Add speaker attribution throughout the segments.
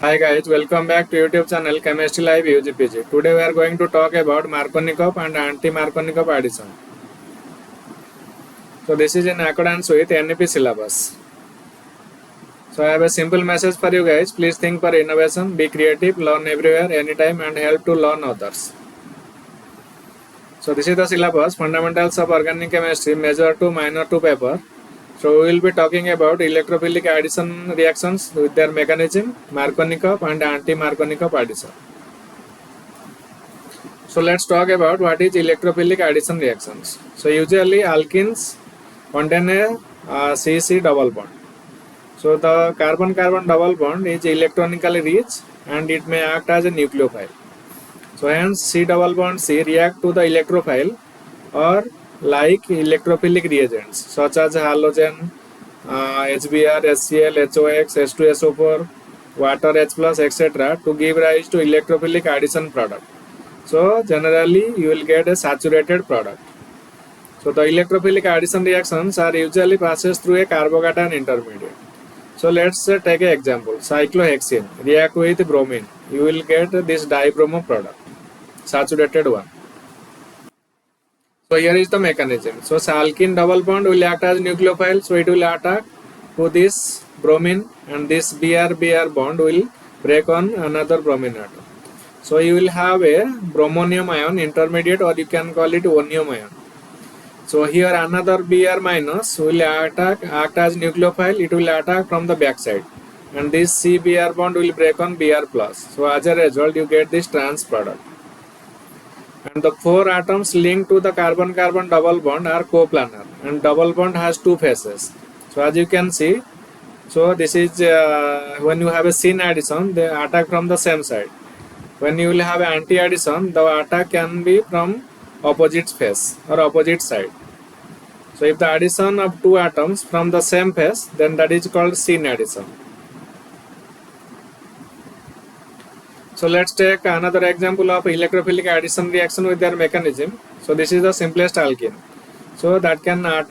Speaker 1: Hi guys, welcome back to YouTube channel Chemistry Live UGPG. Today we are going to talk about Markownikoff and anti-Markownikoff addition. So this is in accordance with NEP syllabus. So I have a simple message for you guys. Please think for innovation, be creative, learn everywhere, anytime and help to learn others. So this is the syllabus, Fundamentals of Organic Chemistry, Major 2, Minor 2 paper. So we will be talking about electrophilic addition reactions with their mechanism, Markownikoff and anti-Markownikoff addition. So let's talk about what is electrophilic addition reactions. So usually alkenes contain a C-C double bond. So the carbon-carbon double bond is electronically rich and it may act as a nucleophile. So hence C double bond C react to the electrophile or like electrophilic reagents such as halogen, HBr, HCl, HOX, H2SO4, water H+, etc. to give rise to electrophilic addition product. So generally you will get a saturated product. So the electrophilic addition reactions are usually passes through a carbocation intermediate. So let's take an example. Cyclohexene react with bromine. You will get this dibromo product, saturated one. So here is the mechanism. So alkene double bond will act as nucleophile. So it will attack to this bromine and this Br-Br bond will break on another bromine atom. So you will have a bromonium ion intermediate, or you can call it onium ion. So here another Br minus will act as nucleophile. It will attack from the back side. And this C-Br bond will break on Br plus. So as a result you get this trans product. And the four atoms linked to the carbon-carbon double bond are coplanar, and double bond has two faces. So as you can see, so this is when you have a syn addition, they attack from the same side. When you will have anti-addition, the attack can be from opposite face or opposite side. So if the addition of two atoms from the same face, then that is called syn addition. So let's take another example of electrophilic addition reaction with their mechanism. So this is the simplest alkene. So that can add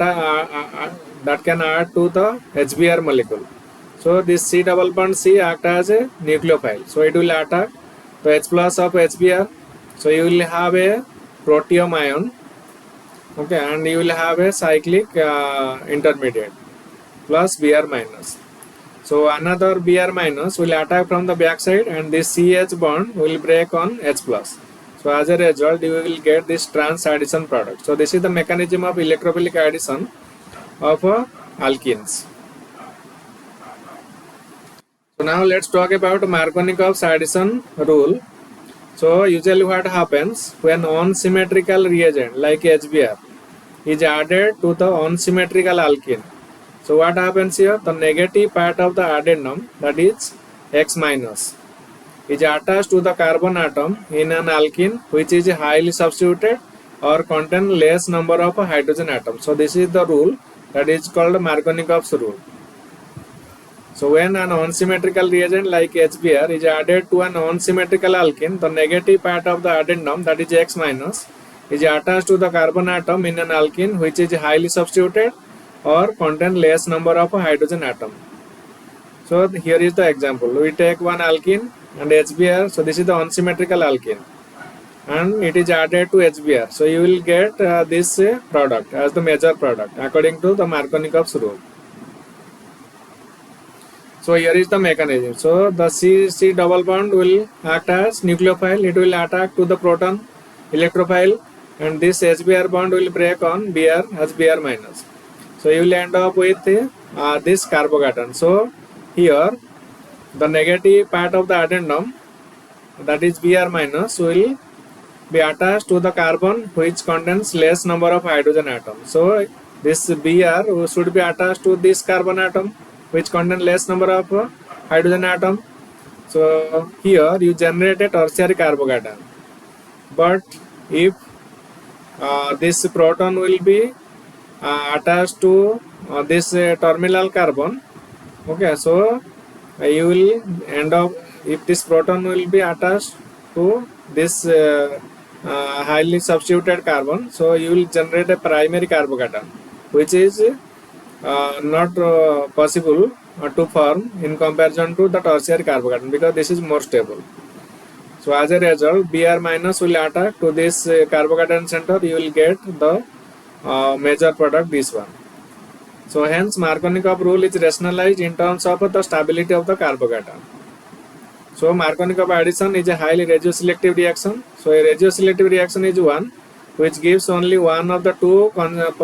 Speaker 1: to the HBr molecule. So this C double bond C act as a nucleophile. So it will attack the H plus of HBr. So you will have a protium ion. Okay, and you will have a cyclic intermediate plus Br minus. So another Br minus will attack from the back side and this CH bond will break on H plus. So as a result you will get this trans addition product. So this is the mechanism of electrophilic addition of alkenes. So now let's talk about Markownikoff's addition rule. So usually what happens when unsymmetrical reagent like HBr is added to the unsymmetrical alkene. So what happens here? The negative part of the addendum, that is X minus, is attached to the carbon atom in an alkene which is highly substituted or contain less number of hydrogen atoms. So this is the rule that is called Markownikoff's rule. So when an unsymmetrical reagent like HBr is added to an unsymmetrical alkene, the negative part of the addendum, that is X minus, is attached to the carbon atom in an alkene which is highly substituted or contain less number of hydrogen atom. So here is the example. We take one alkene and HBr. So this is the unsymmetrical alkene and it is added to HBr. So you will get this product as the major product according to the Markownikoff's rule. So here is the mechanism. So the C double bond will act as nucleophile. It will attack to the proton electrophile and this HBr bond will break on Br as Br minus. So you will end up with this carbocation. So here the negative part of the addendum, that is Br minus, will be attached to the carbon which contains less number of hydrogen atoms. So this Br should be attached to this carbon atom which contains less number of hydrogen atom. So here you generate a tertiary carbocation. But if this proton will be attached to this terminal carbon, okay, so you will end up, if this proton will be attached to this highly substituted carbon, so you will generate a primary carbocation which is not possible to form in comparison to the tertiary carbocation, because this is more stable. So as a result, Br minus will attack to this carbocation center. You will get the major product, this one. So hence Markownikoff rule is rationalized in terms of the stability of the carbocation. So Markownikoff addition is a highly radioselective reaction. So a radioselective reaction is one which gives only one of the two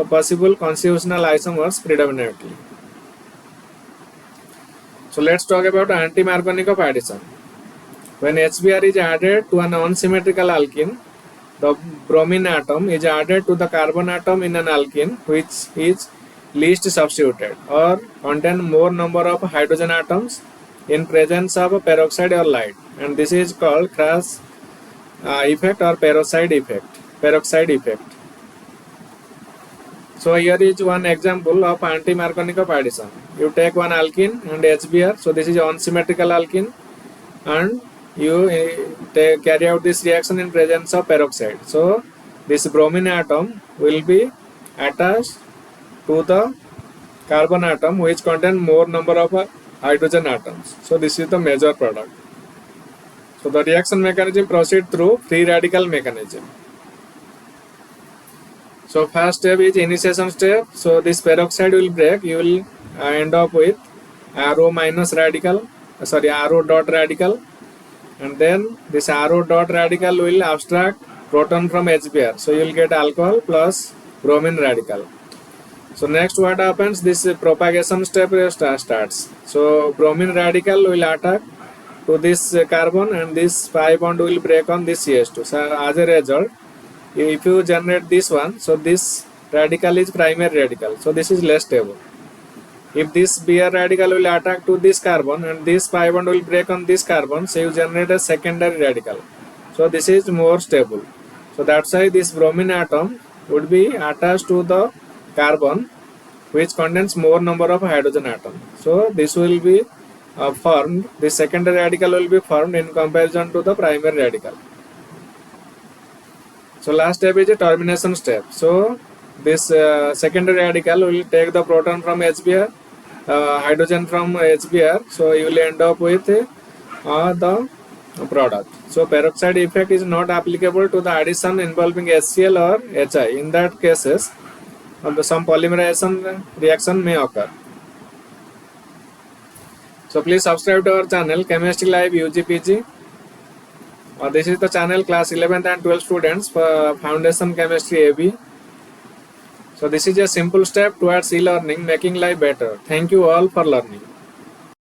Speaker 1: possible constitutional isomers predominantly. So let's talk about anti-Markownikoff addition. When HBr is added to an unsymmetrical alkene, the bromine atom is added to the carbon atom in an alkene which is least substituted or contain more number of hydrogen atoms in presence of peroxide or light, and this is called crash effect or peroxide effect. So here is one example of anti-Markownikoff addition. You take one alkene and HBr, so this is unsymmetrical alkene, and you carry out this reaction in presence of peroxide. So this bromine atom will be attached to the carbon atom which contain more number of hydrogen atoms. So this is the major product. So the reaction mechanism proceed through free radical mechanism. So first step is initiation step. So this peroxide will break. You will end up with RO dot radical, and then this RO dot radical will abstract proton from HBr. So you will get alcohol plus bromine radical. So next what happens, this propagation step starts. So bromine radical will attack to this carbon and this pi bond will break on this CH2. So as a result, if you generate this one, so this radical is primary radical. So this is less stable. If this Br radical will attack to this carbon and this pi bond will break on this carbon, so you generate a secondary radical. So this is more stable. So that's why this bromine atom would be attached to the carbon which contains more number of hydrogen atoms. So this will be formed, the secondary radical will be formed in comparison to the primary radical. So last step is a termination step. So this secondary radical will take the proton from HBr, hydrogen from HBr, so you will end up with the product. So peroxide effect is not applicable to the addition involving HCl or HI. In that cases, some polymerization reaction may occur. So please subscribe to our channel Chemistry Live UGPG. This is the channel class 11th and 12th students for Foundation Chemistry AB. So this is a simple step towards e-learning, making life better. Thank you all for learning.